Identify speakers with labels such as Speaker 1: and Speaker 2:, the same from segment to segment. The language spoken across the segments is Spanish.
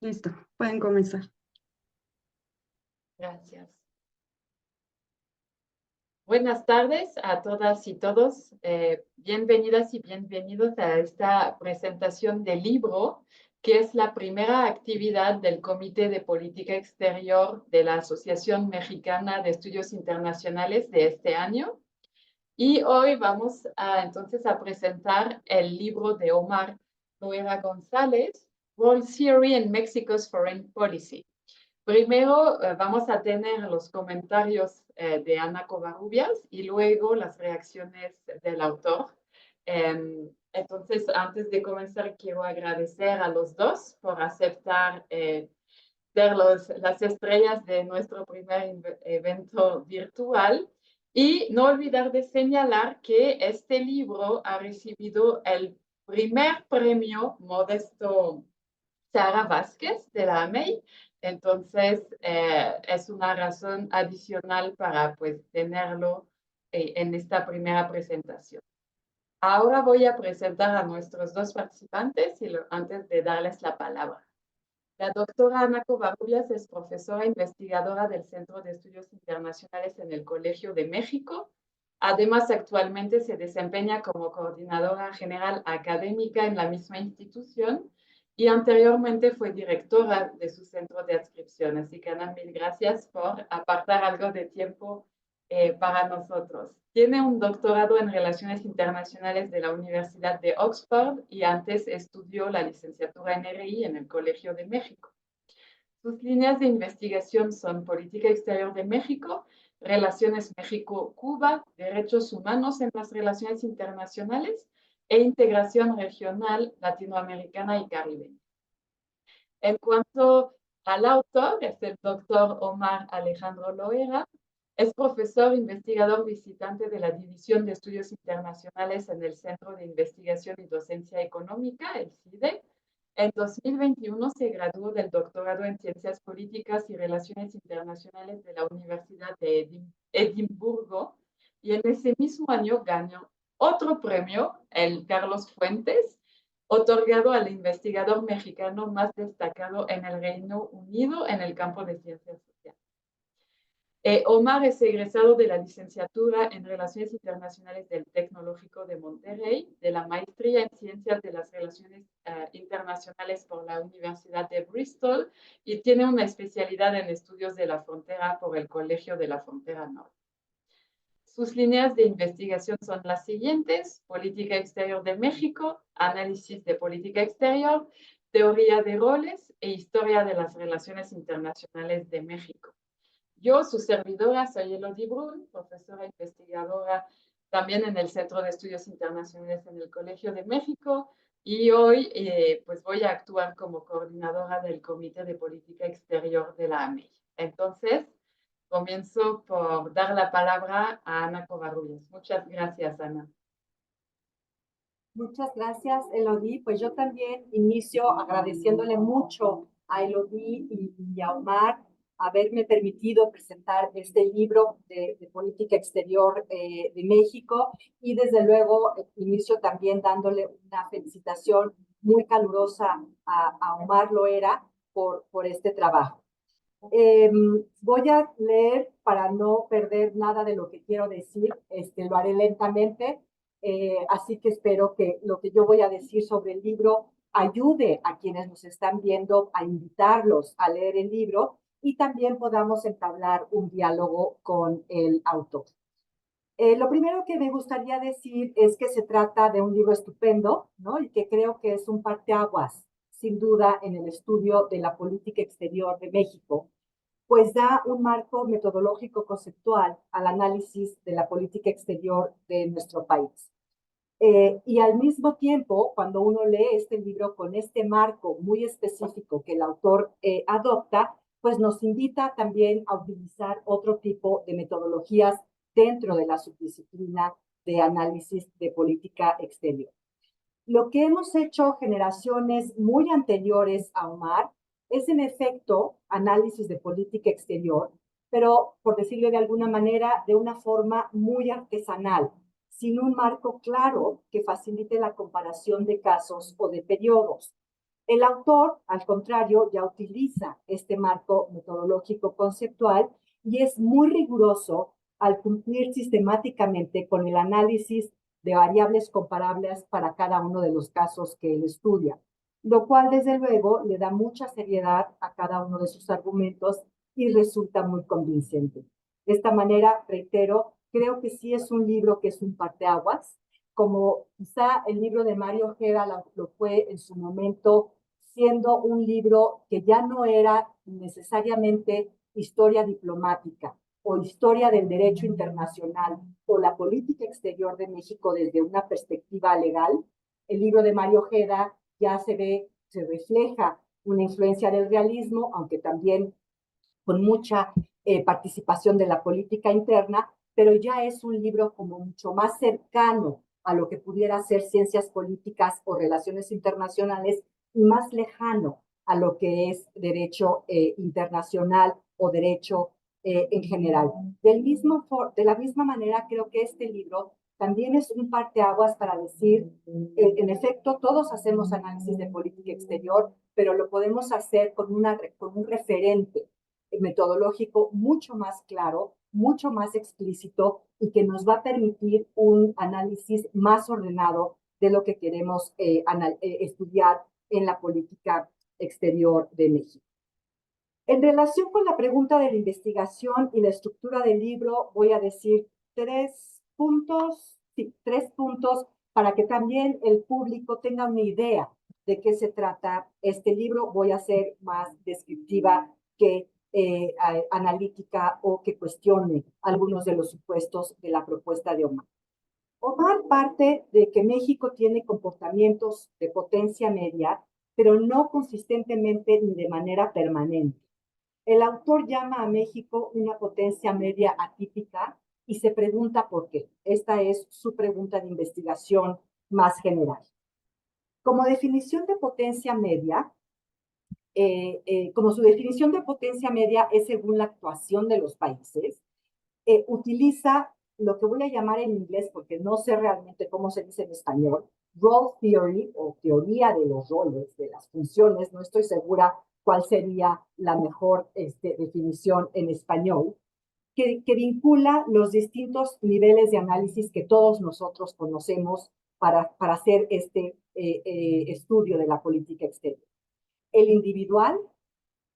Speaker 1: Listo, pueden comenzar.
Speaker 2: Gracias. Buenas tardes a todas y todos. Bienvenidas y bienvenidos a esta presentación del libro, que es la primera actividad del Comité de Política Exterior de la Asociación Mexicana de Estudios Internacionales de este año. Y hoy vamos entonces a presentar el libro de Omar Loera González, World Theory in Mexico's Foreign Policy. Primero vamos a tener los comentarios de Ana Covarrubias y luego las reacciones del autor. Entonces, antes de comenzar, quiero agradecer a los dos por aceptar ser las estrellas de nuestro primer evento virtual. Y no olvidar de señalar que este libro ha recibido el primer premio Modesto Sara Vázquez de la AMEI. Entonces, es una razón adicional para pues tenerlo en esta primera presentación. Ahora voy a presentar a nuestros dos participantes antes de darles la palabra. La doctora Ana Covarrubias es profesora investigadora del Centro de Estudios Internacionales en el Colegio de México. Además, actualmente se desempeña como coordinadora general académica en la misma institución y anteriormente fue directora de su centro de adscripción. Así que, Ana, mil gracias por apartar algo de tiempo para nosotros. Tiene un doctorado en Relaciones Internacionales de la Universidad de Oxford y antes estudió la licenciatura en RI en el Colegio de México. Sus líneas de investigación son Política Exterior de México, Relaciones México-Cuba, Derechos Humanos en las Relaciones Internacionales e Integración Regional Latinoamericana y Caribeña. En cuanto al autor, es el doctor Omar Alejandro Loera. Es profesor investigador visitante de la División de Estudios Internacionales en el Centro de Investigación y Docencia Económica, el CIDE. En 2021 se graduó del doctorado en Ciencias Políticas y Relaciones Internacionales de la Universidad de Edimburgo y en ese mismo año ganó otro premio, el Carlos Fuentes, otorgado al investigador mexicano más destacado en el Reino Unido en el campo de ciencias sociales. Omar es egresado de la licenciatura en Relaciones Internacionales del Tecnológico de Monterrey, de la maestría en Ciencias de las Relaciones Internacionales por la Universidad de Bristol y tiene una especialidad en Estudios de la Frontera por el Colegio de la Frontera Norte. Sus líneas de investigación son las siguientes: Política Exterior de México, Análisis de Política Exterior, Teoría de Roles e Historia de las Relaciones Internacionales de México. Yo, su servidora, soy Elodie Brun, profesora investigadora también en el Centro de Estudios Internacionales en el Colegio de México, y hoy pues voy a actuar como coordinadora del Comité de Política Exterior de la AMEI. Entonces, comienzo por dar la palabra a Ana Covarrubias. Muchas gracias, Ana.
Speaker 3: Muchas gracias, Elodie. Pues yo también inicio agradeciéndole mucho a Elodie y a Omar haberme permitido presentar este libro de política exterior de México, y desde luego inicio también dándole una felicitación muy calurosa a Omar Loera por este trabajo. Voy a leer para no perder nada de lo que quiero decir, lo haré lentamente, así que espero que lo que yo voy a decir sobre el libro ayude a quienes nos están viendo a invitarlos a leer el libro y también podamos entablar un diálogo con el autor. Lo primero que me gustaría decir es que se trata de un libro estupendo, ¿no? Y que creo que es un parteaguas, sin duda, en el estudio de la política exterior de México, pues da un marco metodológico conceptual al análisis de la política exterior de nuestro país. Y al mismo tiempo, cuando uno lee este libro con este marco muy específico que el autor adopta, pues nos invita también a utilizar otro tipo de metodologías dentro de la subdisciplina de análisis de política exterior. Lo que hemos hecho generaciones muy anteriores a Omar es, en efecto, análisis de política exterior, pero, por decirlo de alguna manera, de una forma muy artesanal, sin un marco claro que facilite la comparación de casos o de periodos. El autor, al contrario, ya utiliza este marco metodológico conceptual y es muy riguroso al cumplir sistemáticamente con el análisis de variables comparables para cada uno de los casos que él estudia, lo cual desde luego le da mucha seriedad a cada uno de sus argumentos y resulta muy convincente. De esta manera, reitero, creo que sí es un libro que es un parteaguas, como quizá el libro de Mario Ojeda lo fue en su momento, siendo un libro que ya no era necesariamente historia diplomática o historia del derecho internacional o la política exterior de México desde una perspectiva legal. El libro de Mario Ojeda ya se refleja una influencia del realismo, aunque también con mucha participación de la política interna, pero ya es un libro como mucho más cercano a lo que pudiera ser ciencias políticas o relaciones internacionales y más lejano a lo que es derecho internacional o derecho en general. De la misma manera, creo que este libro también es un parteaguas para decir, en efecto, todos hacemos análisis de política exterior, pero lo podemos hacer con un referente metodológico mucho más claro, mucho más explícito y que nos va a permitir un análisis más ordenado de lo que queremos estudiar en la política exterior de México. En relación con la pregunta de la investigación y la estructura del libro, voy a decir tres puntos para que también el público tenga una idea de qué se trata este libro. Voy a ser más descriptiva que analítica o que cuestione algunos de los supuestos de la propuesta de Omar. Omar parte de que México tiene comportamientos de potencia media, pero no consistentemente ni de manera permanente. El autor llama a México una potencia media atípica y se pregunta por qué. Esta es su pregunta de investigación más general. Como definición de potencia media, como su definición de potencia media es según la actuación de los países, utiliza lo que voy a llamar en inglés, porque no sé realmente cómo se dice en español, role theory o teoría de los roles, de las funciones, no estoy segura cuál sería la mejor definición en español, que vincula los distintos niveles de análisis que todos nosotros conocemos para hacer este estudio de la política exterior. El individual,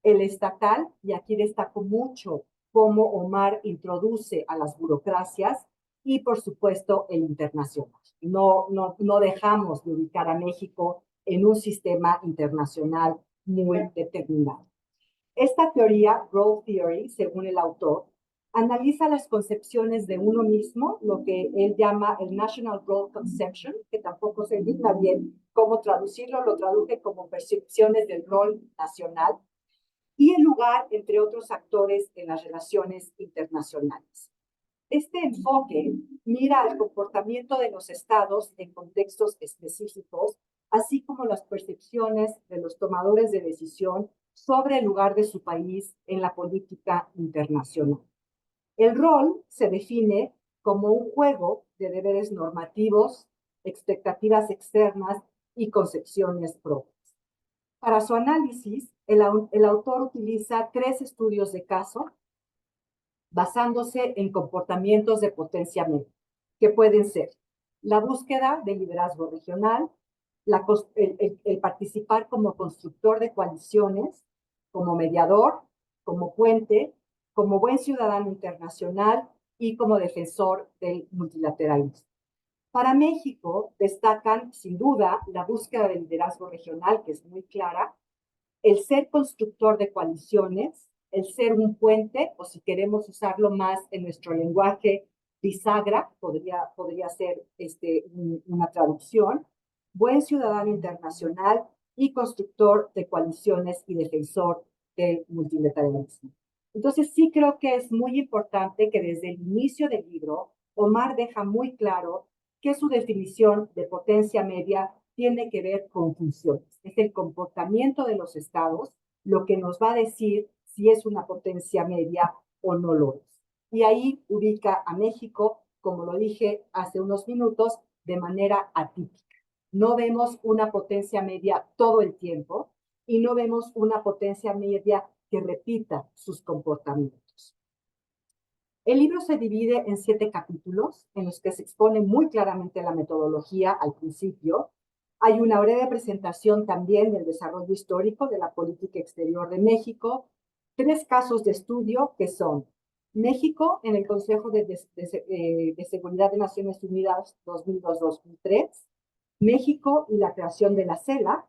Speaker 3: el estatal, y aquí destaco mucho cómo Omar introduce a las burocracias, y por supuesto el internacional. No dejamos de ubicar a México en un sistema internacional muy determinado. Esta teoría, Role Theory, según el autor, analiza las concepciones de uno mismo, lo que él llama el National Role Conception, que tampoco se indica bien cómo traducirlo, lo traduje como percepciones del rol nacional, y el lugar entre otros actores en las relaciones internacionales. Este enfoque mira al comportamiento de los estados en contextos específicos, así como las percepciones de los tomadores de decisión sobre el lugar de su país en la política internacional. El rol se define como un juego de deberes normativos, expectativas externas y concepciones propias. Para su análisis, el autor utiliza 3 estudios de caso basándose en comportamientos de potencia media, que pueden ser la búsqueda de liderazgo regional, el participar como constructor de coaliciones, como mediador, como puente, como buen ciudadano internacional y como defensor del multilateralismo. Para México destacan, sin duda, la búsqueda de liderazgo regional, que es muy clara, el ser constructor de coaliciones, el ser un puente, o si queremos usarlo más en nuestro lenguaje, bisagra, podría ser una traducción, buen ciudadano internacional y constructor de coaliciones y defensor del multilateralismo. Entonces sí creo que es muy importante que desde el inicio del libro, Omar deja muy claro que su definición de potencia media tiene que ver con funciones. Es el comportamiento de los estados lo que nos va a decir si es una potencia media o no lo es. Y ahí ubica a México, como lo dije hace unos minutos, de manera atípica. No vemos una potencia media todo el tiempo y no vemos una potencia media que repita sus comportamientos. El libro se divide en 7 capítulos en los que se expone muy claramente la metodología al principio. Hay una breve presentación también del desarrollo histórico de la política exterior de México, 3 casos de estudio que son México en el Consejo de Seguridad de Naciones Unidas 2002-2003, México y la creación de la CELAC,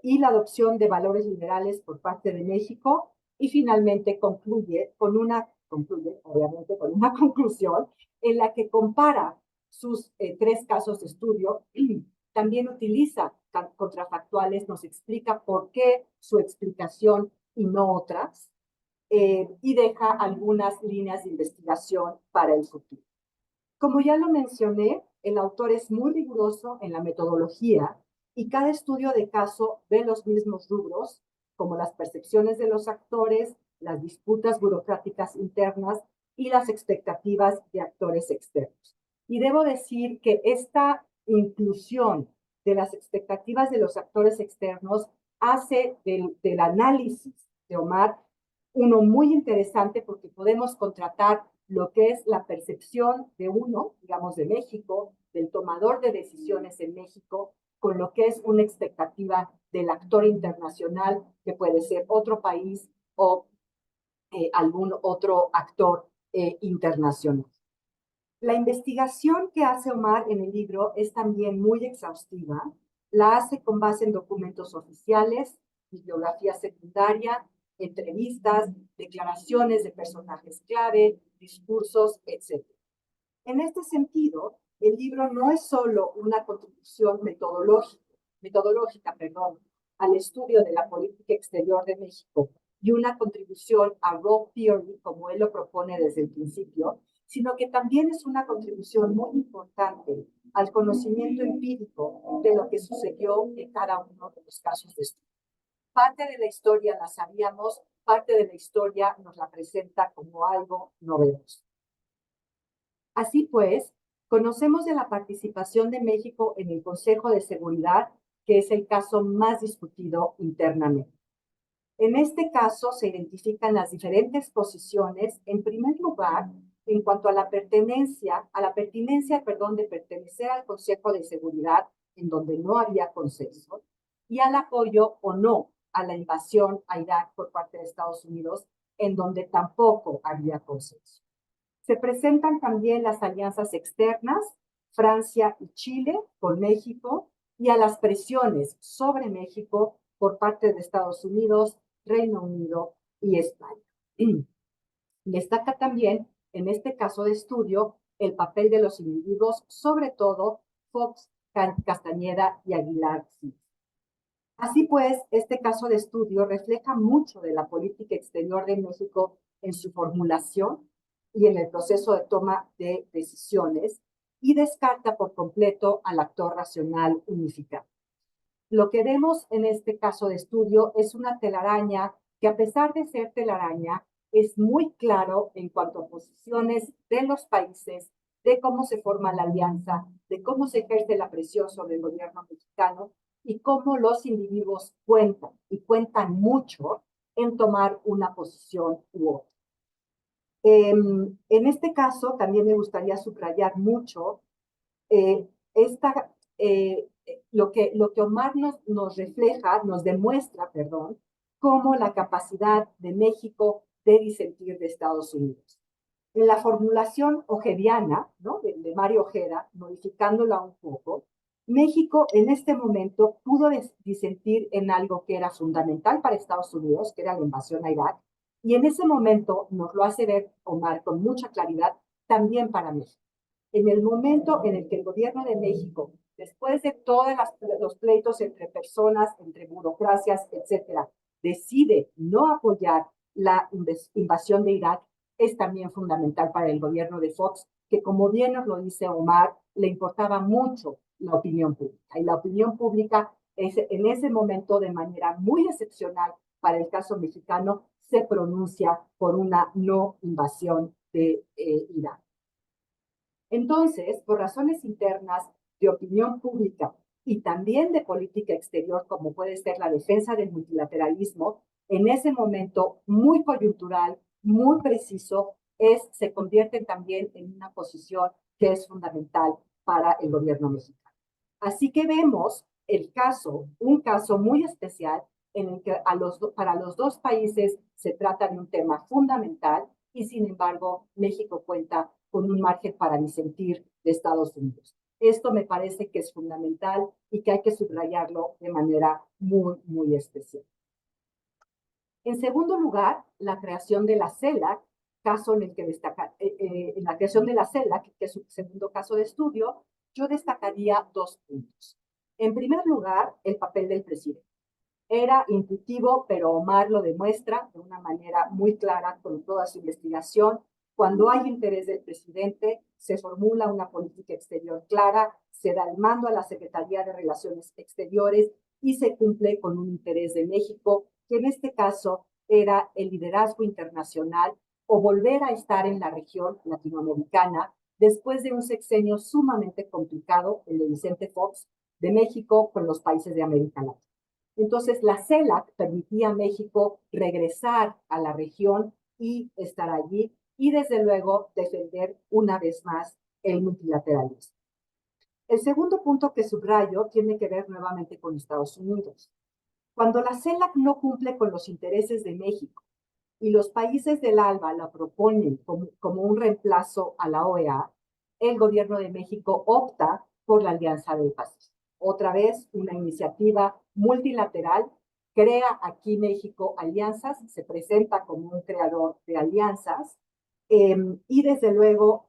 Speaker 3: y la adopción de valores liberales por parte de México, y finalmente concluye, obviamente con una conclusión en la que compara sus 3 casos de estudio, también utiliza contrafactuales, nos explica por qué su explicación y no otras, y deja algunas líneas de investigación para el futuro. Como ya lo mencioné, el autor es muy riguroso en la metodología y cada estudio de caso ve los mismos rubros, como las percepciones de los actores, las disputas burocráticas internas y las expectativas de actores externos. Y debo decir que esta inclusión de las expectativas de los actores externos hace del análisis de Omar uno muy interesante, porque podemos contratar lo que es la percepción de uno, digamos de México, del tomador de decisiones en México, con lo que es una expectativa del actor internacional, que puede ser otro país o algún otro actor internacional. La investigación que hace Omar en el libro es también muy exhaustiva. La hace con base en documentos oficiales, bibliografía secundaria, entrevistas, declaraciones de personajes clave, discursos, etc. En este sentido, el libro no es solo una contribución metodológica, al estudio de la política exterior de México y una contribución a Raw Theory, como él lo propone desde el principio, sino que también es una contribución muy importante al conocimiento empírico de lo que sucedió en cada uno de los casos de estudio. Parte de la historia la sabíamos, parte de la historia nos la presenta como algo novedoso. Así pues, conocemos de la participación de México en el Consejo de Seguridad, que es el caso más discutido internamente. En este caso se identifican las diferentes posiciones, en primer lugar, en cuanto a la pertinencia, de pertenecer al Consejo de Seguridad, en donde no había consenso, y al apoyo o no a la invasión a Irak por parte de Estados Unidos, en donde tampoco había consenso. Se presentan también las alianzas externas, Francia y Chile con México, y a las presiones sobre México por parte de Estados Unidos, Reino Unido y España. Destaca también, en este caso de estudio, el papel de los individuos, sobre todo Fox, Castañeda y Aguilar. Así pues, este caso de estudio refleja mucho de la política exterior de México en su formulación y en el proceso de toma de decisiones, y descarta por completo al actor racional unificado. Lo que vemos en este caso de estudio es una telaraña que, a pesar de ser telaraña, es muy claro en cuanto a posiciones de los países, de cómo se forma la alianza, de cómo se ejerce la presión sobre el gobierno mexicano y cómo los individuos cuentan, y cuentan mucho, en tomar una posición u otra. En este caso, también me gustaría subrayar mucho lo que Omar nos refleja, nos demuestra, como la capacidad de México de disentir de Estados Unidos. En la formulación ojediana, ¿no?, de Mario Ojeda, modificándola un poco, México en este momento pudo disentir en algo que era fundamental para Estados Unidos, que era la invasión a Irak, y en ese momento nos lo hace ver Omar con mucha claridad también para México. En el momento en el que el gobierno de México, después de todos los pleitos entre personas, entre burocracias, etcétera, decide no apoyar la invasión de Irak, es también fundamental para el gobierno de Fox, que, como bien nos lo dice Omar, le importaba mucho la opinión pública. Y la opinión pública en ese momento, de manera muy excepcional para el caso mexicano, se pronuncia por una no invasión de Irak. Entonces, por razones internas de opinión pública también de política exterior, como puede ser la defensa del multilateralismo, en ese momento muy coyuntural, muy preciso, se convierten también en una posición que es fundamental para el gobierno mexicano. Así que vemos un caso muy especial en el que para los dos países se trata de un tema fundamental y sin embargo México cuenta con un margen para disentir de Estados Unidos. Esto me parece que es fundamental y que hay que subrayarlo de manera muy, muy especial. En segundo lugar, la creación de la CELAC, caso en el que en la creación de la CELAC, que es su segundo caso de estudio, yo destacaría dos puntos. En primer lugar, el papel del presidente. Era intuitivo, pero Omar lo demuestra de una manera muy clara con toda su investigación. Cuando hay interés del presidente, se formula una política exterior clara, se da el mando a la Secretaría de Relaciones Exteriores y se cumple con un interés de México, que en este caso era el liderazgo internacional o volver a estar en la región latinoamericana después de un sexenio sumamente complicado, el de Vicente Fox, de México con los países de América Latina. Entonces, la CELAC permitía a México regresar a la región y estar allí y, desde luego, defender una vez más el multilateralismo. El segundo punto que subrayo tiene que ver nuevamente con Estados Unidos. Cuando la CELAC no cumple con los intereses de México y los países del ALBA la proponen como un reemplazo a la OEA, el gobierno de México opta por la Alianza del Pacífico. Otra vez, una iniciativa multilateral, crea aquí México alianzas, se presenta como un creador de alianzas y desde luego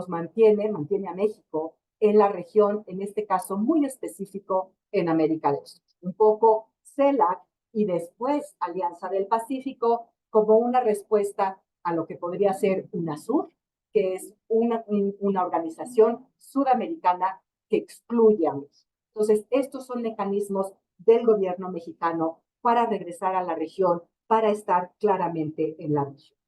Speaker 3: mantiene a México en la región, en este caso muy específico en América del Sur. Un poco CELAC y después Alianza del Pacífico como una respuesta a lo que podría ser UNASUR, que es una organización sudamericana que excluye a México. Entonces, estos son mecanismos del gobierno mexicano para regresar a la región, para estar claramente en la región.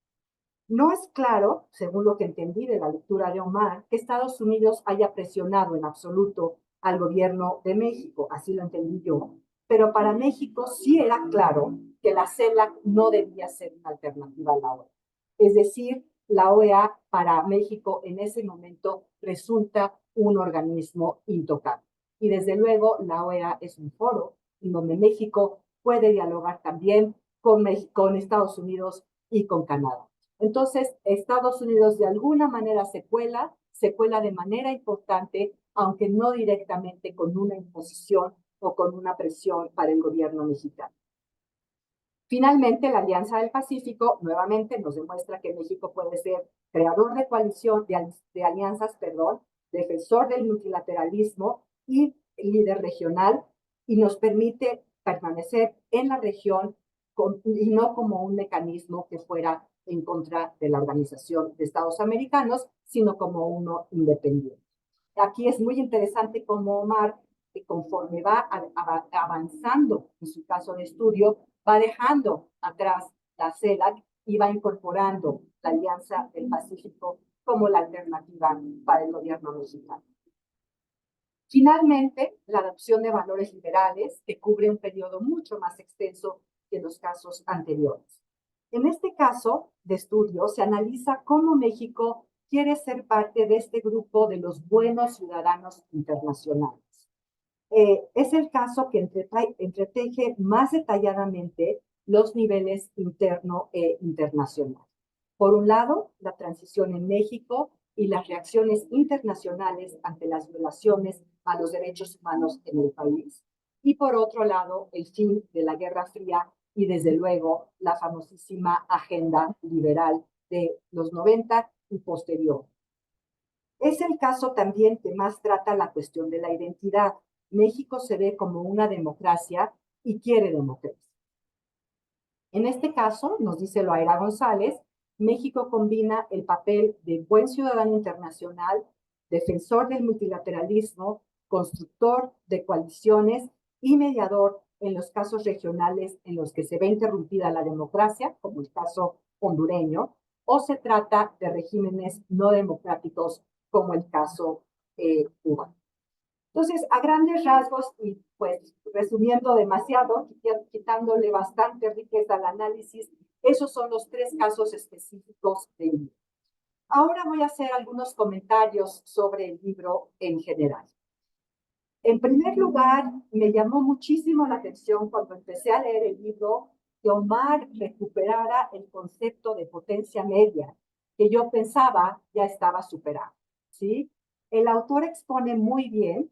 Speaker 3: No es claro, según lo que entendí de la lectura de Omar, que Estados Unidos haya presionado en absoluto al gobierno de México, así lo entendí yo, pero para México sí era claro que la CELAC no debía ser una alternativa a la OEA. Es decir, la OEA para México en ese momento resulta un organismo intocable. Y desde luego la OEA es un foro en donde México puede dialogar también con Estados Unidos y con Canadá. Entonces, Estados Unidos de alguna manera se cuela de manera importante, aunque no directamente con una imposición o con una presión para el gobierno mexicano. Finalmente, la Alianza del Pacífico nuevamente nos demuestra que México puede ser creador de coalición, de alianzas, defensor del multilateralismo y líder regional, y nos permite permanecer en la región y no como un mecanismo que fuera en contra de la Organización de Estados Americanos, sino como uno independiente. Aquí es muy interesante cómo Omar, conforme va avanzando en su caso de estudio, va dejando atrás la CELAC y va incorporando la Alianza del Pacífico como la alternativa para el gobierno mexicano. Finalmente, la adopción de valores liberales, que cubre un periodo mucho más extenso que los casos anteriores. En este caso de estudio se analiza cómo México quiere ser parte de este grupo de los buenos ciudadanos internacionales. Es el caso que entreteje más detalladamente los niveles interno e internacional. Por un lado, la transición en México y las reacciones internacionales ante las violaciones a los derechos humanos en el país. Y por otro lado, el fin de la Guerra Fría y desde luego la famosísima agenda liberal de los 90 y posterior. Es el caso también que más trata la cuestión de la identidad. México se ve como una democracia y quiere democracia. En este caso, nos dice Loaira González, México combina el papel de buen ciudadano internacional, defensor del multilateralismo, constructor de coaliciones y mediador en los casos regionales en los que se ve interrumpida la democracia, como el caso hondureño, o se trata de regímenes no democráticos, como el caso cubano. Entonces, a grandes rasgos, y pues resumiendo demasiado, quitándole bastante riqueza al análisis, esos son los 3 casos específicos del libro. Ahora voy a hacer algunos comentarios sobre el libro en general. En primer lugar, me llamó muchísimo la atención cuando empecé a leer el libro que Omar recuperara el concepto de potencia media, que yo pensaba ya estaba superado, ¿sí? El autor expone muy bien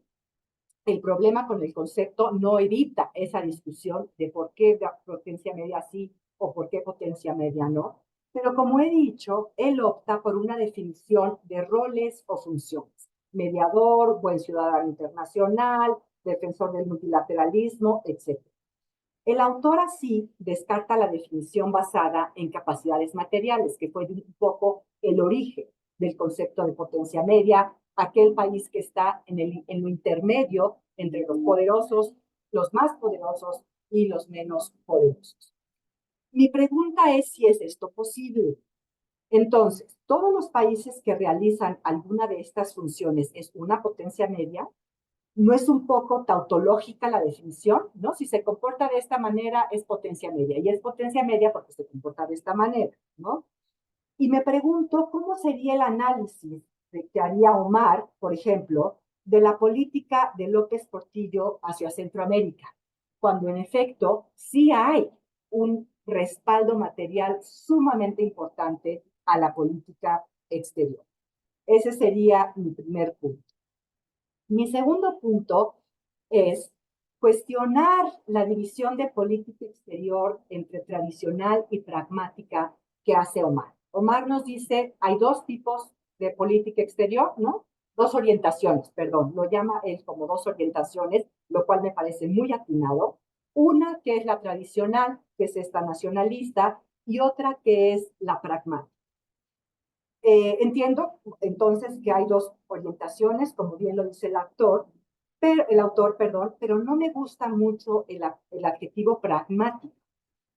Speaker 3: el problema con el concepto, no evita esa discusión de por qué potencia media sí o por qué potencia media no, pero como he dicho, él opta por una definición de roles o funciones. Mediador, buen ciudadano internacional, defensor del multilateralismo, etc. El autor así descarta la definición basada en capacidades materiales, que fue un poco el origen del concepto de potencia media, aquel país que está en lo intermedio entre los poderosos, los más poderosos y los menos poderosos. Mi pregunta es si es esto posible. Entonces, ¿todos los países que realizan alguna de estas funciones es una potencia media? ¿No es un poco tautológica la definición? ¿No? Si se comporta de esta manera, es potencia media. Y es potencia media porque se comporta de esta manera, ¿no? Y me pregunto, ¿cómo sería el análisis que haría Omar, por ejemplo, de la política de López Portillo hacia Centroamérica? Cuando en efecto sí hay un respaldo material sumamente importante a la política exterior. Ese sería mi primer punto. Mi segundo punto es cuestionar la división de política exterior entre tradicional y pragmática que hace Omar. Omar nos dice, hay 2 tipos de política exterior, ¿no? 2 orientaciones, perdón, lo llama él como 2 orientaciones, lo cual me parece muy atinado. Una que es la tradicional, que es esta nacionalista, y otra que es la pragmática. Entiendo entonces que hay 2 orientaciones, como bien lo dice el autor, perdón, pero no me gusta mucho el adjetivo pragmático,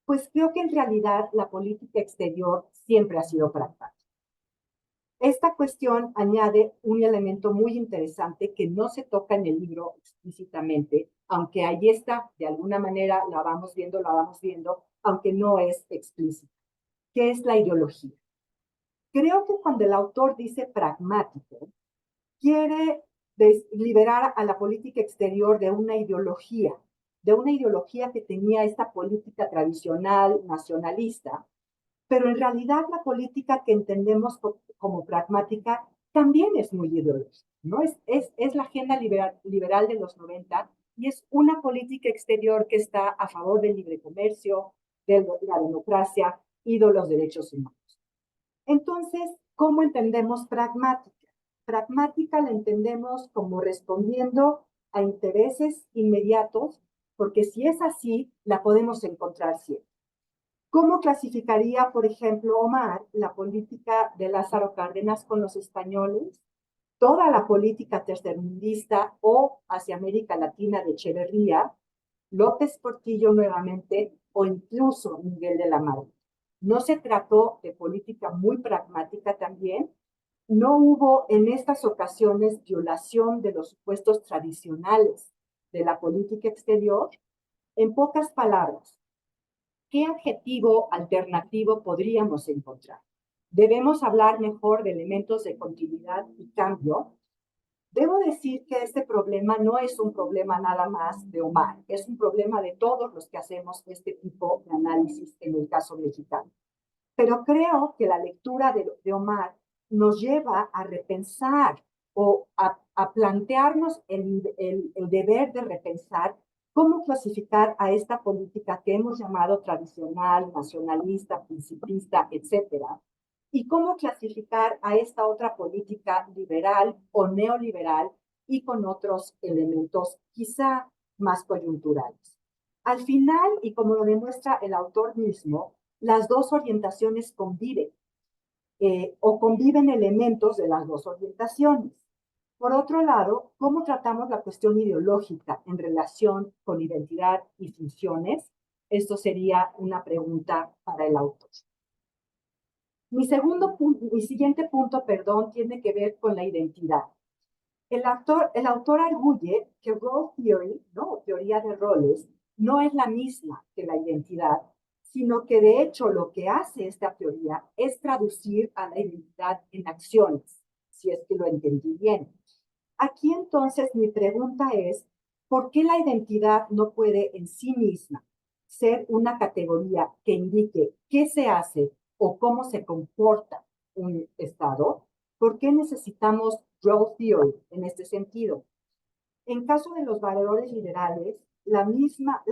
Speaker 3: pues creo que en realidad la política exterior siempre ha sido pragmática. Esta cuestión añade un elemento muy interesante que no se toca en el libro explícitamente, aunque ahí está, de alguna manera la vamos viendo, aunque no es explícito, que es la ideología. Creo que cuando el autor dice pragmático, quiere liberar a la política exterior de una ideología que tenía esta política tradicional nacionalista, pero en realidad la política que entendemos como pragmática también es muy ideológica, ¿no? Es la agenda liberal de los 90 y es una política exterior que está a favor del libre comercio, de la democracia y de los derechos humanos. Entonces, ¿cómo entendemos pragmática? Pragmática la entendemos como respondiendo a intereses inmediatos, porque si es así, la podemos encontrar siempre. ¿Cómo clasificaría, por ejemplo, Omar, la política de Lázaro Cárdenas con los españoles? Toda la política tercermundista o hacia América Latina de Echeverría, López Portillo nuevamente o incluso Miguel de la Madrid. No se trató de política muy pragmática también. No hubo en estas ocasiones violación de los supuestos tradicionales de la política exterior. En pocas palabras, ¿qué adjetivo alternativo podríamos encontrar? Debemos hablar mejor de elementos de continuidad y cambio. Debo decir que este problema no es un problema nada más de Omar, es un problema de todos los que hacemos este tipo de análisis en el caso mexicano. Pero creo que la lectura de Omar nos lleva a repensar o a plantearnos el deber de repensar cómo clasificar a esta política que hemos llamado tradicional, nacionalista, principista, etcétera, y cómo clasificar a esta otra política liberal o neoliberal y con otros elementos quizá más coyunturales. Al final, y como lo demuestra el autor mismo, las 2 orientaciones conviven o conviven elementos de las 2 orientaciones. Por otro lado, ¿cómo tratamos la cuestión ideológica en relación con identidad y funciones? Esto sería una pregunta para el autor. Mi siguiente punto, tiene que ver con la identidad. El autor arguye que role theory, ¿no? Teoría de roles, no es la misma que la identidad, sino que de hecho lo que hace esta teoría es traducir a la identidad en acciones, si es que lo entendí bien. Aquí entonces mi pregunta es, ¿por qué la identidad no puede en sí misma ser una categoría que indique qué se hace o cómo se comporta un Estado? ¿Por qué necesitamos role theory en este sentido? En caso de los valores liberales, la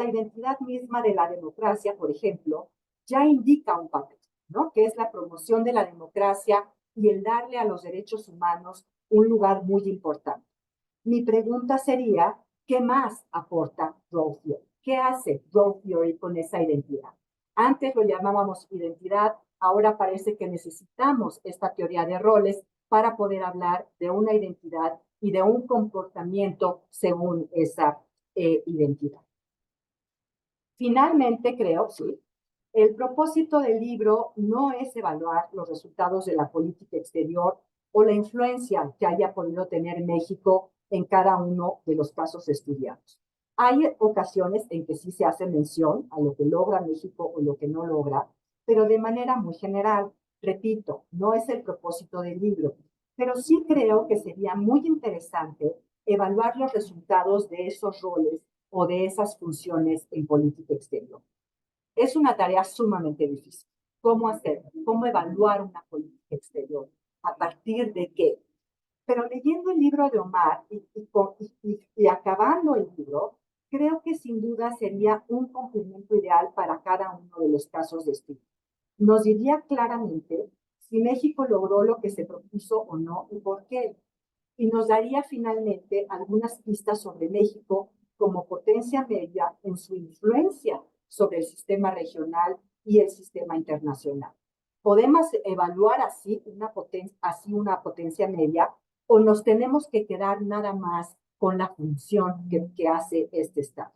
Speaker 3: identidad misma de la democracia, por ejemplo, ya indica un papel, ¿no? Que es la promoción de la democracia y el darle a los derechos humanos un lugar muy importante. Mi pregunta sería, ¿qué más aporta role theory? ¿Qué hace role theory con esa identidad? Antes lo llamábamos identidad, ahora parece que necesitamos esta teoría de roles para poder hablar de una identidad y de un comportamiento según esa identidad. Finalmente, creo, sí, el propósito del libro no es evaluar los resultados de la política exterior o la influencia que haya podido tener México en cada uno de los casos estudiados. Hay ocasiones en que sí se hace mención a lo que logra México o lo que no logra, pero de manera muy general. Repito, no es el propósito del libro, pero sí creo que sería muy interesante evaluar los resultados de esos roles o de esas funciones en política exterior. Es una tarea sumamente difícil. ¿Cómo hacerlo? ¿Cómo evaluar una política exterior? ¿A partir de qué? Pero leyendo el libro de Omar y acabando el libro, creo que sin duda sería un complemento ideal para cada uno de los casos de estudio. Nos diría claramente si México logró lo que se propuso o no y por qué. Y nos daría finalmente algunas pistas sobre México como potencia media en su influencia sobre el sistema regional y el sistema internacional. Podemos evaluar así una potencia media o nos tenemos que quedar nada más con la función que hace este Estado.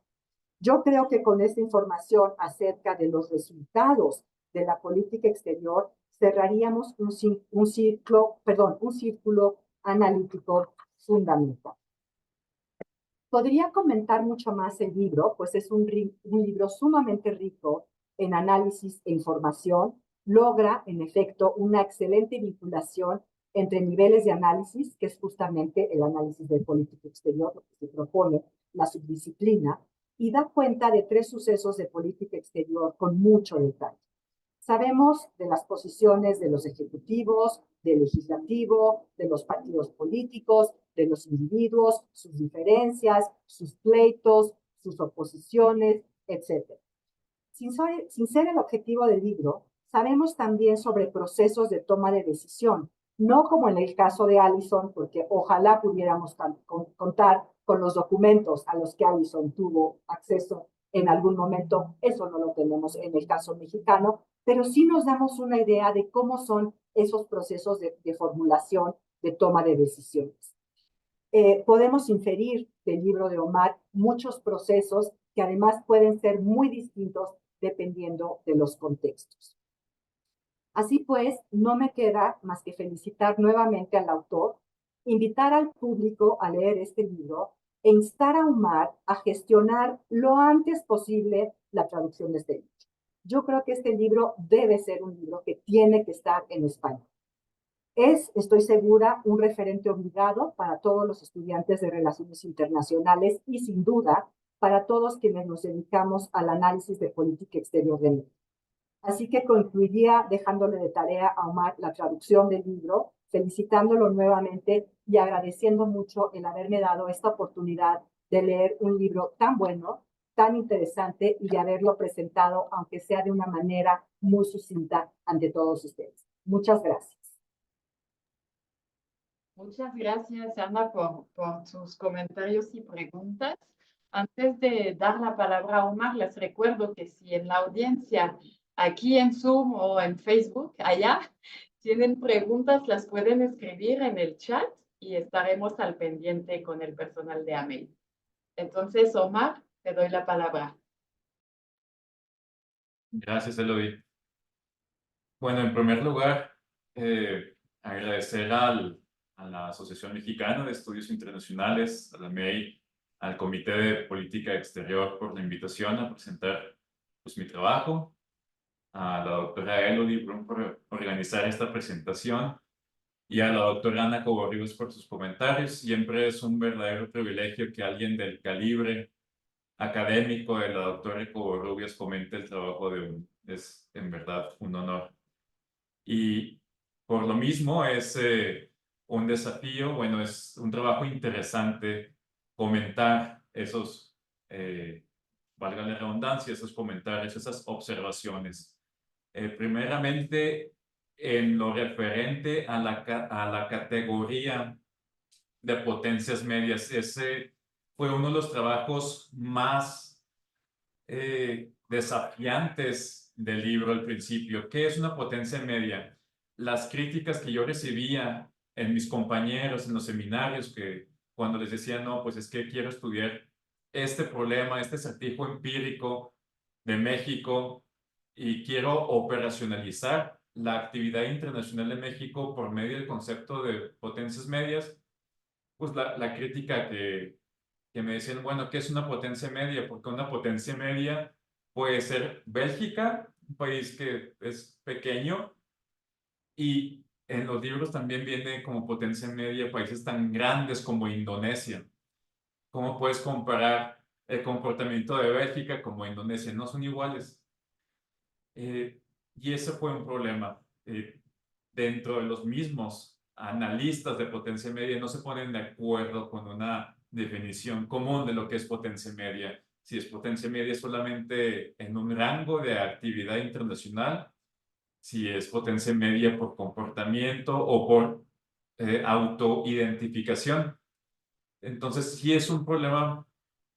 Speaker 3: Yo creo que con esta información acerca de los resultados de la política exterior cerraríamos un círculo analítico fundamental. Podría comentar mucho más el libro, pues es un libro sumamente rico en análisis e información. Logra, en efecto, una excelente vinculación entre niveles de análisis, que es justamente el análisis de política exterior, lo que se propone la subdisciplina, y da cuenta de 3 sucesos de política exterior con mucho detalle. Sabemos de las posiciones de los ejecutivos, del legislativo, de los partidos políticos, de los individuos, sus diferencias, sus pleitos, sus oposiciones, etc. Sin ser el objetivo del libro, sabemos también sobre procesos de toma de decisión, no como en el caso de Allison, porque ojalá pudiéramos contar con los documentos a los que Allison tuvo acceso en algún momento, eso no lo tenemos en el caso mexicano, pero sí nos damos una idea de cómo son esos procesos de formulación, de toma de decisiones. Podemos inferir del libro de Omar muchos procesos que además pueden ser muy distintos dependiendo de los contextos. Así pues, no me queda más que felicitar nuevamente al autor, invitar al público a leer este libro e instar a Omar a gestionar lo antes posible la traducción de este libro. Yo creo que este libro debe ser un libro que tiene que estar en español. Es, estoy segura, un referente obligado para todos los estudiantes de Relaciones Internacionales y, sin duda, para todos quienes nos dedicamos al análisis de política exterior de México. Así que concluiría dejándole de tarea a Omar la traducción del libro, felicitándolo nuevamente y agradeciendo mucho el haberme dado esta oportunidad de leer un libro tan bueno, tan interesante y de haberlo presentado, aunque sea de una manera muy sucinta, ante todos ustedes. Muchas gracias.
Speaker 2: Muchas gracias, Ana, por sus comentarios y preguntas. Antes de dar la palabra a Omar, les recuerdo que si en la audiencia, aquí en Zoom o en Facebook, allá, tienen preguntas, las pueden escribir en el chat y estaremos al pendiente con el personal de AMEI. Entonces, Omar, te doy la palabra.
Speaker 1: Gracias, Eloy. Bueno, en primer lugar, agradecer al a la Asociación Mexicana de Estudios Internacionales, a la MEI, al Comité de Política Exterior por la invitación a presentar pues, mi trabajo, a la doctora Elodie Brun por organizar esta presentación y a la doctora Ana Covarrubias por sus comentarios. Siempre es un verdadero privilegio que alguien del calibre académico de la doctora Covarrubias comente el trabajo de uno. Es en verdad un honor. Y por lo mismo es un desafío, bueno, es un trabajo interesante comentar esos, valga la redundancia, esos comentarios, esas observaciones. Primeramente, en lo referente a la categoría de potencias medias, ese fue uno de los trabajos más desafiantes del libro al principio. ¿Qué es una potencia media? Las críticas que yo recibía en mis compañeros, en los seminarios, que cuando les decía, no, pues es que quiero estudiar este problema, este acertijo empírico de México y quiero operacionalizar la actividad internacional de México por medio del concepto de potencias medias, pues la crítica que me decían, bueno, ¿qué es una potencia media? Porque una potencia media puede ser Bélgica, un país que es pequeño, y en los libros también viene como potencia media países tan grandes como Indonesia. ¿Cómo puedes comparar el comportamiento de Bélgica como Indonesia? No son iguales. Y ese fue un problema. Dentro de los mismos analistas de potencia media no se ponen de acuerdo con una definición común de lo que es potencia media. Si es potencia media solamente en un rango de actividad internacional, si es potencia media por comportamiento o por autoidentificación. Entonces, sí es un problema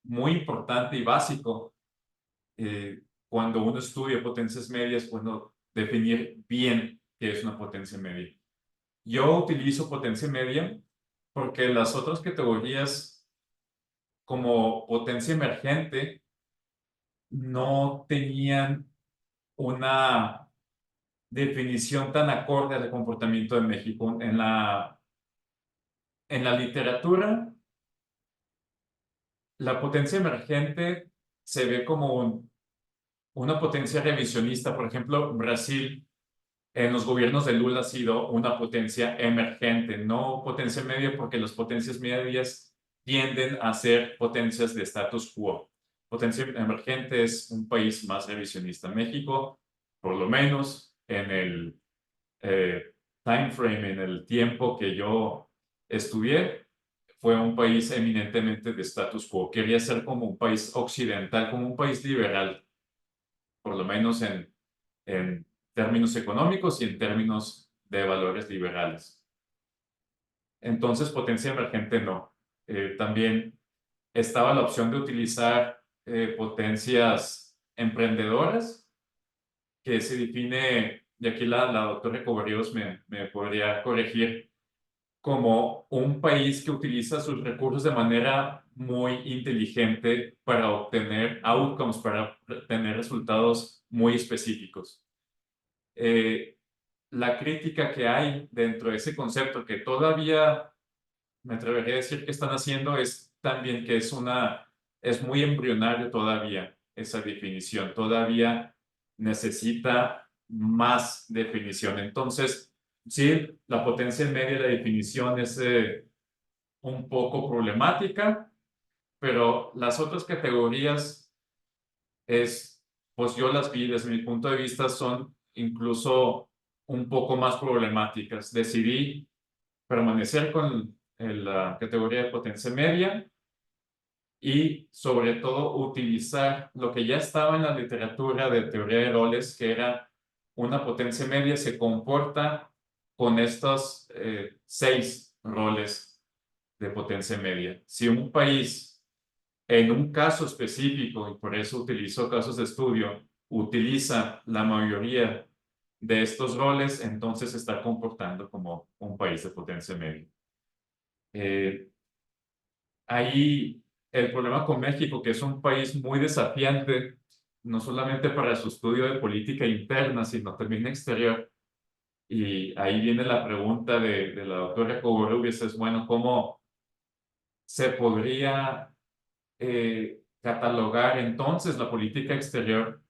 Speaker 1: muy importante y básico cuando uno estudia potencias medias, bueno, definir bien qué es una potencia media. Yo utilizo potencia media porque las otras categorías como potencia emergente no tenían una definición tan acorde al comportamiento de México. En la literatura, la potencia emergente se ve como una potencia revisionista. Por ejemplo, Brasil en los gobiernos de Lula ha sido una potencia emergente, no potencia media, porque las potencias medias tienden a ser potencias de status quo. Potencia emergente es un país más revisionista. México, por lo menos en el time frame, en el tiempo que yo estudié, fue un país eminentemente de status quo. Quería ser como un país occidental, como un país liberal, por lo menos en términos económicos y en términos de valores liberales. Entonces, potencia emergente no. También estaba la opción de utilizar potencias emprendedoras, que se define, y aquí la doctora Covarrubias me podría corregir, como un país que utiliza sus recursos de manera muy inteligente para obtener outcomes, para tener resultados muy específicos. La crítica que hay dentro de ese concepto, que todavía me atrevería a decir que están haciendo, es también que es muy embrionario todavía esa definición, todavía necesita más definición. Entonces, sí, la potencia media de la definición es un poco problemática, pero las otras categorías pues yo las vi desde mi punto de vista son incluso un poco más problemáticas. Decidí permanecer con la categoría de potencia media y sobre todo utilizar lo que ya estaba en la literatura de teoría de roles, que era una potencia media se comporta con estos 6 roles de potencia media. Si un país en un caso específico, y por eso utilizo casos de estudio, utiliza la mayoría de estos roles, entonces se está comportando como un país de potencia media. Ahí el problema con México, que es un país muy desafiante, no solamente para su estudio de política interna, sino también exterior, Y ahí viene la pregunta de la doctora Covarrubias, es bueno, ¿cómo se podría catalogar entonces la política exterior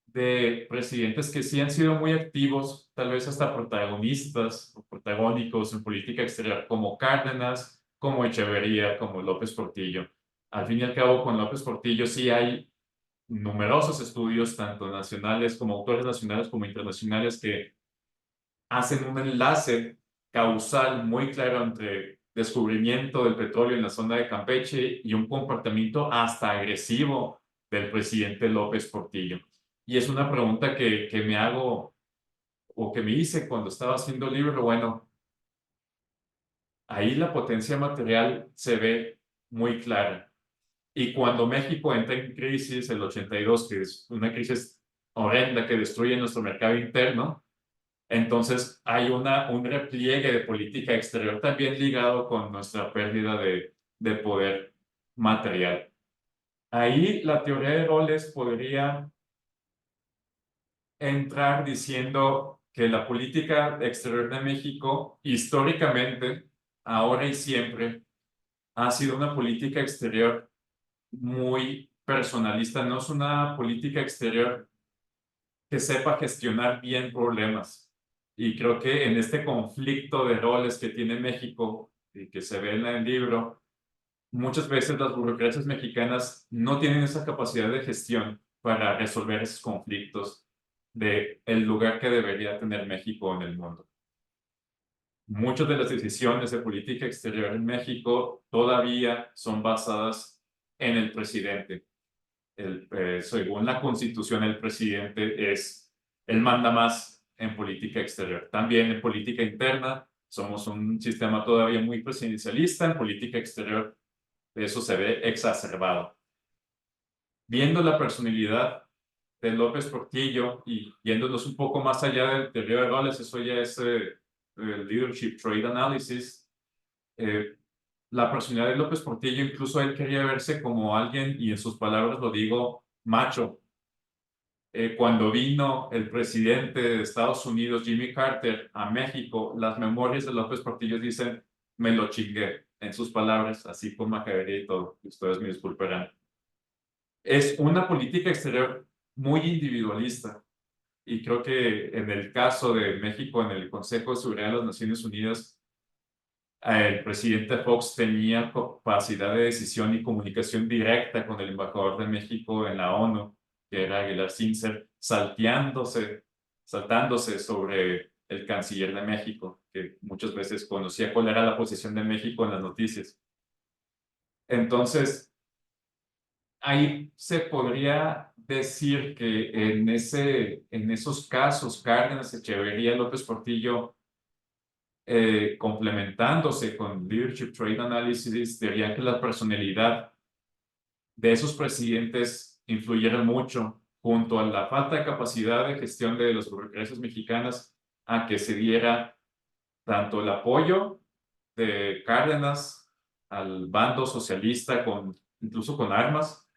Speaker 1: de presidentes que sí han sido muy activos, tal vez hasta protagonistas o protagónicos en política exterior, como Cárdenas, como Echeverría, como López Portillo? Al fin y al cabo, con López Portillo sí hay numerosos estudios, tanto nacionales como autores nacionales como internacionales, que hacen un enlace causal muy claro entre descubrimiento del petróleo en la zona de Campeche y un comportamiento hasta agresivo del presidente López Portillo. Y es una pregunta que me hago o que me hice cuando estaba haciendo el libro. Bueno, ahí la potencia material se ve muy clara. Y cuando México entra en crisis, el 82, que es una crisis horrenda que destruye nuestro mercado interno, entonces hay un repliegue de política exterior también ligado con nuestra pérdida de poder material. Ahí la teoría de roles podría entrar diciendo que la política exterior de México, históricamente, ahora y siempre, ha sido una política exterior muy personalista. No es una política exterior que sepa gestionar bien problemas. Y creo que en este conflicto de roles que tiene México y que se ve en el libro, muchas veces las burocracias mexicanas no tienen esa capacidad de gestión para resolver esos conflictos de el lugar que debería tener México en el mundo. Muchas de las decisiones de política exterior en México todavía son basadas en el presidente. Según la Constitución, el presidente él manda más en política exterior. También en política interna somos un sistema todavía muy presidencialista. En política exterior eso se ve exacerbado. Viendo la personalidad de López Portillo y yéndonos un poco más allá del teoría de roles, eso ya es Leadership Trait Analysis. La personalidad de López Portillo, incluso él quería verse como alguien, y en sus palabras lo digo, macho. Cuando vino el presidente de Estados Unidos, Jimmy Carter, a México, las memorias de López Portillo dicen, me lo chingué, en sus palabras, así con majadería y todo. Ustedes me disculparán. Es una política exterior muy individualista, y creo que en el caso de México, en el Consejo de Seguridad de las Naciones Unidas, el presidente Fox tenía capacidad de decisión y comunicación directa con el embajador de México en la ONU, que era Aguilar Sincer, saltándose sobre el canciller de México, que muchas veces conocía cuál era la posición de México en las noticias. Entonces, ahí se podría decir que en esos casos, Cárdenas, Echeverría, López Portillo, complementándose con Leadership Trait Analysis, dirían que la personalidad de esos presidentes influyeron mucho, junto a la falta de capacidad de gestión de las burocracias mexicanas, a que se diera tanto el apoyo de Cárdenas al bando socialista, incluso con armas,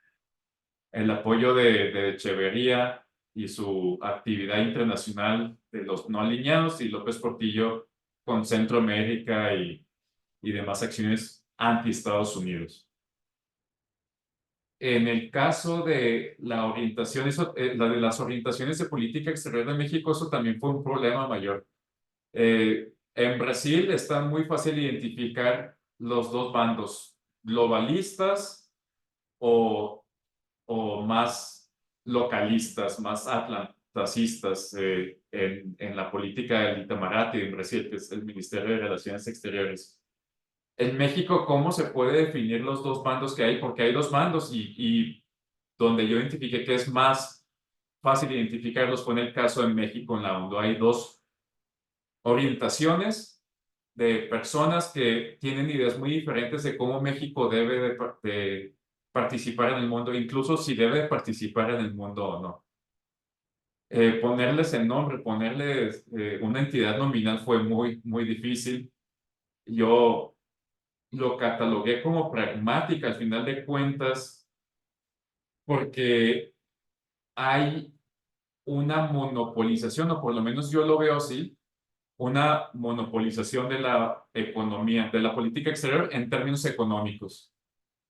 Speaker 1: el apoyo de Echeverría y su actividad internacional de los no alineados, y López Portillo con Centroamérica y demás acciones anti-Estados Unidos. En el caso de la orientación, la de las orientaciones de política exterior de México, eso también fue un problema mayor. En Brasil está muy fácil identificar los dos bandos, globalistas o más localistas, más atlanticistas en la política del Itamaraty en Brasil, que es el Ministerio de Relaciones Exteriores. En México, ¿cómo se puede definir los dos bandos que hay? Porque hay dos bandos, y donde yo identifiqué que es más fácil identificarlos fue en el caso de México en la ONU. Hay dos orientaciones de personas que tienen ideas muy diferentes de cómo México debe de participar en el mundo, incluso si debe participar en el mundo o no. Ponerles el nombre, ponerles una entidad nominal fue muy, muy difícil. Yo lo catalogué como pragmática al final de cuentas, porque hay una monopolización, o por lo menos yo lo veo así, una monopolización de la economía, de la política exterior en términos económicos.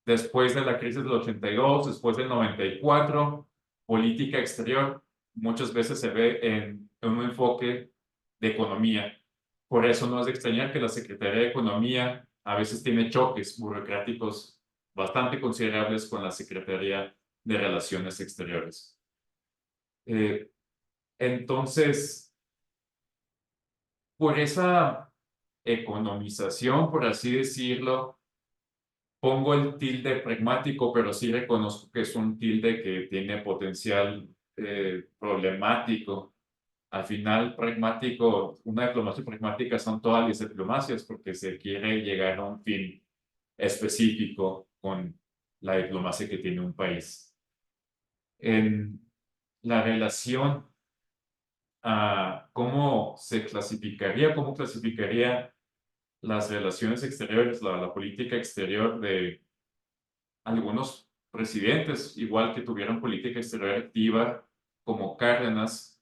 Speaker 1: Después de la crisis del 82, después del 94, política exterior muchas veces se ve en un enfoque de economía. Por eso no es de extrañar que la Secretaría de Economía a veces tiene choques burocráticos bastante considerables con la Secretaría de Relaciones Exteriores. Entonces, por esa economización, por así decirlo, pongo el tilde pragmático, pero sí reconozco que es un tilde que tiene potencial problemático. Al final, pragmático, una diplomacia pragmática son todas las diplomacias porque se quiere llegar a un fin específico con la diplomacia que tiene un país. En la relación a cómo cómo clasificaría las relaciones exteriores, la política exterior de algunos presidentes, igual que tuvieron política exterior activa, como Cárdenas,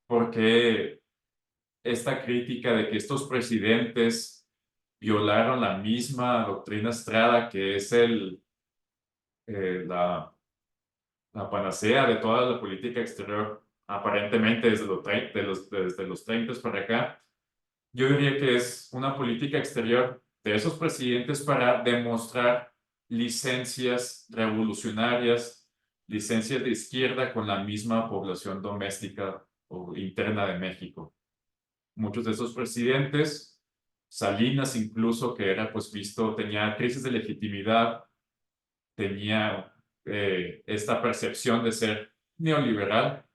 Speaker 1: porque esta crítica de que estos presidentes violaron la misma doctrina Estrada, que es la panacea de toda la política exterior, aparentemente desde los 30 para acá. Yo diría que es una política exterior de esos presidentes para demostrar licencias revolucionarias, licencias de izquierda con la misma población doméstica o interna de México. Muchos de esos presidentes, Salinas incluso, que era pues visto, tenía crisis de legitimidad, tenía esta percepción de ser neoliberal,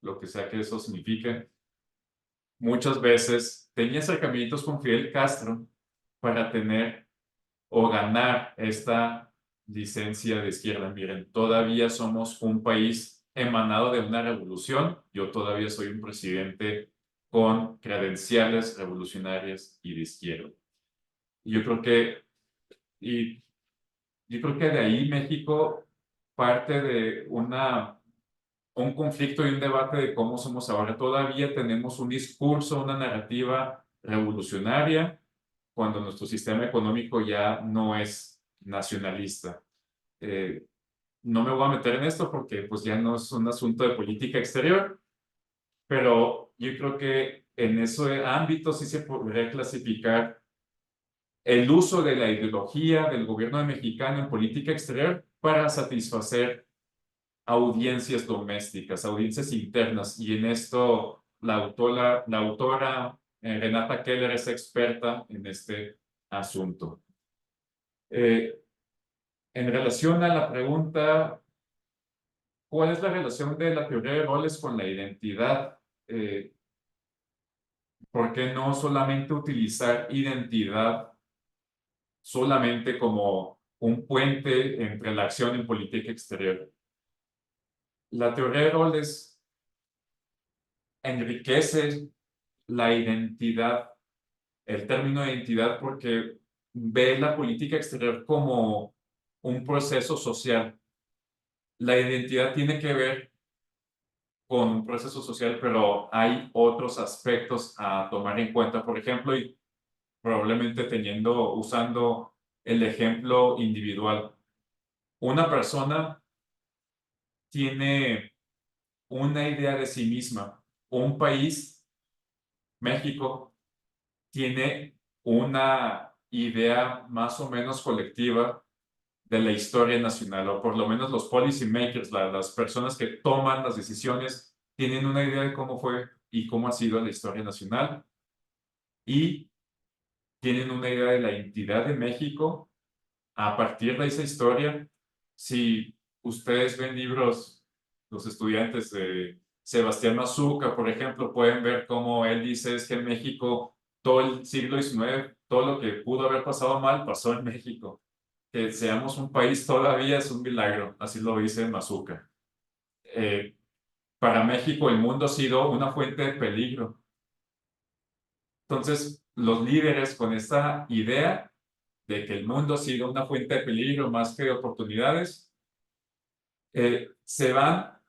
Speaker 1: lo que sea que eso signifique. Muchas veces tenía acercamientos con Fidel Castro para tener o ganar esta licencia de izquierda. Miren, todavía somos un país emanado de una revolución. Yo todavía soy un presidente con credenciales revolucionarias y de izquierda. Yo creo que, y yo creo que de ahí México parte de un conflicto y un debate de cómo somos ahora. Todavía tenemos un discurso, una narrativa revolucionaria, cuando nuestro sistema económico ya no es nacionalista. No me voy a meter en esto porque pues ya no es un asunto de política exterior, pero yo creo que en ese ámbito sí se podría clasificar el uso de la ideología del gobierno mexicano en política exterior para satisfacer audiencias domésticas, audiencias internas. Y en esto la autora Renata Keller es experta en este asunto. En relación a la pregunta, ¿cuál es la relación de la teoría de roles con la identidad? ¿Por qué no solamente utilizar identidad solamente como un puente entre la acción en política exterior? La teoría de roles enriquece la identidad, el término de identidad, porque ve la política exterior como un proceso social. La identidad tiene que ver con un proceso social, pero hay otros aspectos a tomar en cuenta. Por ejemplo, y probablemente usando el ejemplo individual, una persona tiene una idea de sí misma. Un país, México, tiene una idea más o menos colectiva de la historia nacional, o por lo menos los policy makers, las personas que toman las decisiones, tienen una idea de cómo fue y cómo ha sido la historia nacional, y tienen una idea de la identidad de México a partir de esa historia. Si ustedes ven libros, los estudiantes de Sebastián Mazuca, por ejemplo, pueden ver cómo él dice es que en México todo el siglo XIX, todo lo que pudo haber pasado mal, pasó en México. Que seamos un país todavía es un milagro, así lo dice Mazuca. Para México el mundo ha sido una fuente de peligro. Entonces, los líderes con esta idea de que el mundo ha sido una fuente de peligro más que de oportunidades, se van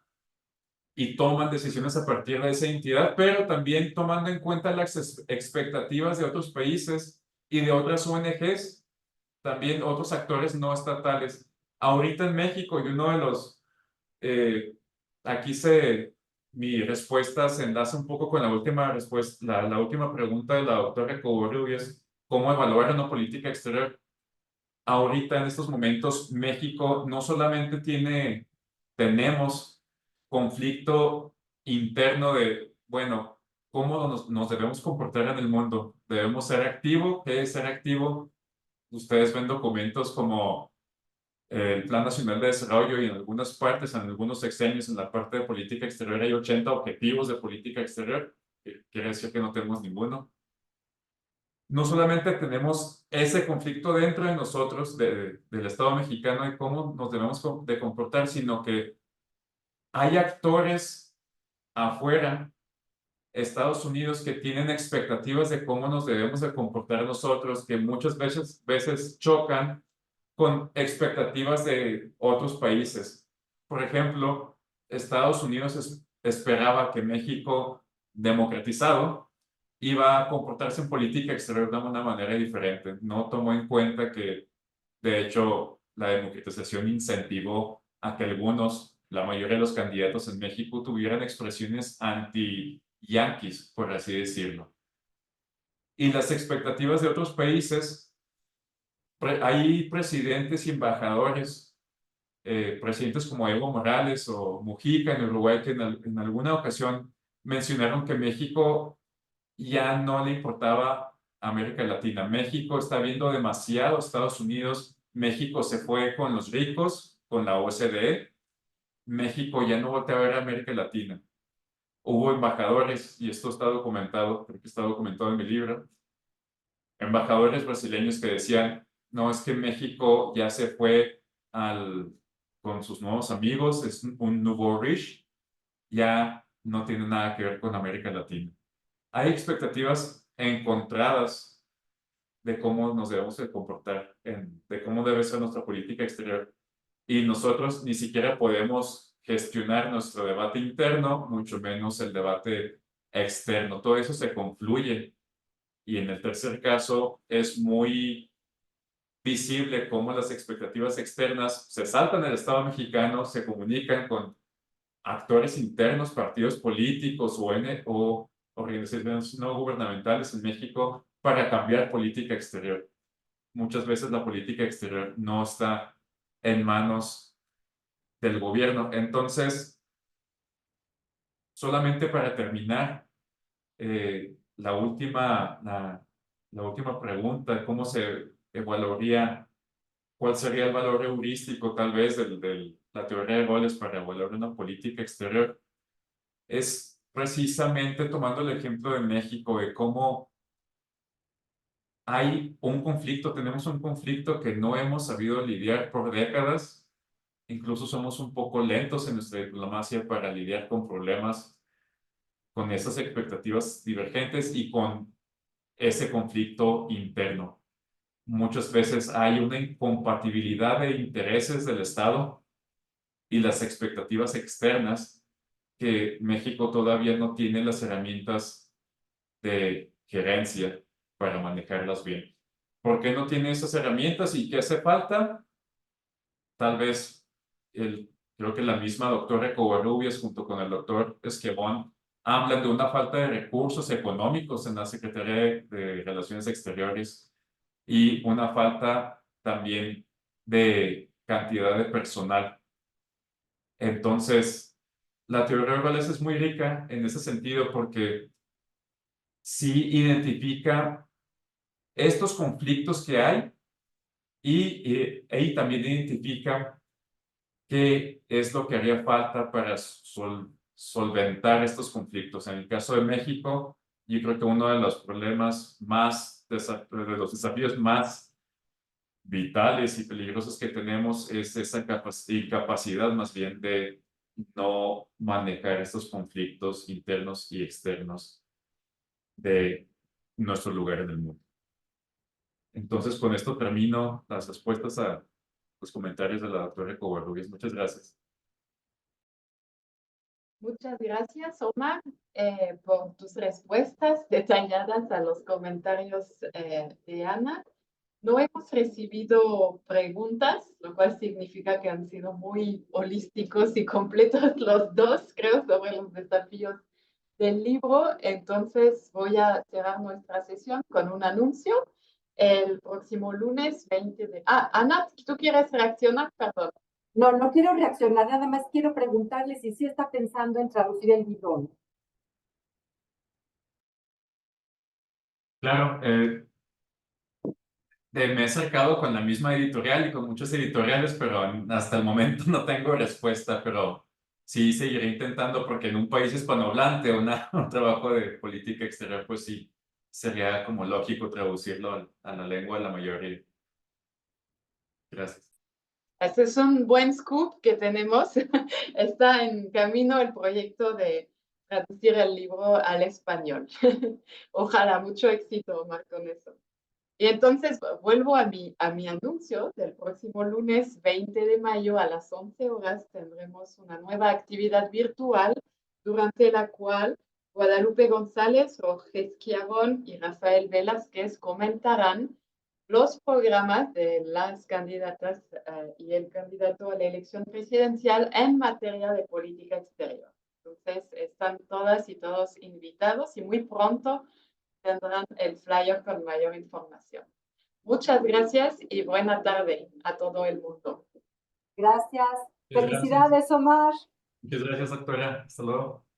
Speaker 1: y toman decisiones a partir de esa identidad, pero también tomando en cuenta las expectativas de otros países y de otras ONGs, también otros actores no estatales. Ahorita en México, y uno de los, aquí mi respuesta se enlaza un poco con la última respuesta, la última pregunta de la doctora Covarrubias, ¿cómo evaluar una política exterior? Ahorita en estos momentos México no solamente tenemos conflicto interno de, bueno, ¿cómo nos debemos comportar en el mundo? ¿Debemos ser activo? ¿Qué es ser activo? Ustedes ven documentos como el Plan Nacional de Desarrollo y en algunas partes, en algunos sexenios, en la parte de política exterior hay 80 objetivos de política exterior, que quiere decir que no tenemos ninguno. No solamente tenemos ese conflicto dentro de nosotros, del Estado mexicano y cómo nos debemos de comportar, sino que hay actores afuera, Estados Unidos, que tienen expectativas de cómo nos debemos de comportar nosotros, que muchas veces chocan con expectativas de otros países. Por ejemplo, Estados Unidos esperaba que México, democratizado, iba a comportarse en política exterior de una manera diferente. No tomó en cuenta que, de hecho, la democratización incentivó a que la mayoría de los candidatos en México tuvieran expresiones anti-yanquis, por así decirlo. Y las expectativas de otros países, hay presidentes y embajadores, presidentes como Evo Morales o Mujica en Uruguay, que en alguna ocasión mencionaron que México ya no le importaba América Latina. México está viendo demasiado a Estados Unidos. México se fue con los ricos, con la OCDE. México ya no voltea a ver a América Latina. Hubo embajadores, y esto está documentado, creo que está documentado en mi libro, embajadores brasileños que decían, no, es que México ya se fue con sus nuevos amigos, es un nouveau riche, ya no tiene nada que ver con América Latina. Hay expectativas encontradas de cómo nos debemos de comportar, de cómo debe ser nuestra política exterior. Y nosotros ni siquiera podemos gestionar nuestro debate interno, mucho menos el debate externo. Todo eso se confluye. Y en el tercer caso es muy visible cómo las expectativas externas se saltan del Estado mexicano, se comunican con actores internos, partidos políticos o organizaciones no gubernamentales en México para cambiar política exterior. Muchas veces la política exterior no está en manos del gobierno. Entonces, solamente para terminar, la última pregunta, ¿cómo se evaluaría, cuál sería el valor heurístico tal vez de la teoría de roles para evaluar una política exterior? Es precisamente tomando el ejemplo de México, de cómo tenemos un conflicto que no hemos sabido lidiar por décadas, incluso somos un poco lentos en nuestra diplomacia para lidiar con problemas, con esas expectativas divergentes y con ese conflicto interno. Muchas veces hay una incompatibilidad de intereses del Estado y las expectativas externas que México todavía no tiene las herramientas de gerencia para manejarlas bien. ¿Por qué no tiene esas herramientas y qué hace falta? Tal vez creo que la misma doctora Covarrubias junto con el doctor Esquemón hablan de una falta de recursos económicos en la Secretaría de Relaciones Exteriores y una falta también de cantidad de personal. Entonces, la teoría de roles es muy rica en ese sentido porque sí identifica estos conflictos que hay y también identifica qué es lo que haría falta para solventar estos conflictos. En el caso de México, yo creo que uno de los problemas de los desafíos más vitales y peligrosos que tenemos es esa incapacidad más bien de no manejar estos conflictos internos y externos de nuestro lugar en el mundo. Entonces, con esto termino las respuestas a los comentarios de la doctora Covarrubias. Muchas gracias.
Speaker 2: Muchas gracias, Omar, por tus respuestas detalladas a los comentarios de Ana. No hemos recibido preguntas, lo cual significa que han sido muy holísticos y completos los dos, creo, sobre los desafíos del libro. Entonces voy a cerrar nuestra sesión con un anuncio. El próximo lunes 20 de... Ana, ¿tú quieres reaccionar? Perdón.
Speaker 3: No, no quiero reaccionar, nada más quiero preguntarle si sí está pensando en traducir el libro o no.
Speaker 1: Claro, me he acercado con la misma editorial y con muchos editoriales, pero hasta el momento no tengo respuesta, pero sí seguiré intentando porque en un país hispanohablante, un trabajo de política exterior, pues sí, sería como lógico traducirlo a la lengua de la mayoría. Gracias.
Speaker 2: Ese es un buen scoop que tenemos. Está en camino el proyecto de traducir el libro al español. Ojalá, mucho éxito, Omar, con eso. Y entonces vuelvo a mi anuncio del próximo lunes 20 de mayo a las 11 horas. Tendremos una nueva actividad virtual durante la cual Guadalupe González, Roger Schiavón y Rafael Velázquez comentarán los programas de las candidatas y el candidato a la elección presidencial en materia de política exterior. Entonces, están todas y todos invitados y muy pronto tendrán el flyer con mayor información. Muchas gracias y buena tarde a todo el mundo.
Speaker 3: Gracias.
Speaker 1: Muchas
Speaker 3: Felicidades, Omar.
Speaker 1: Muchas gracias, doctora. Hasta luego.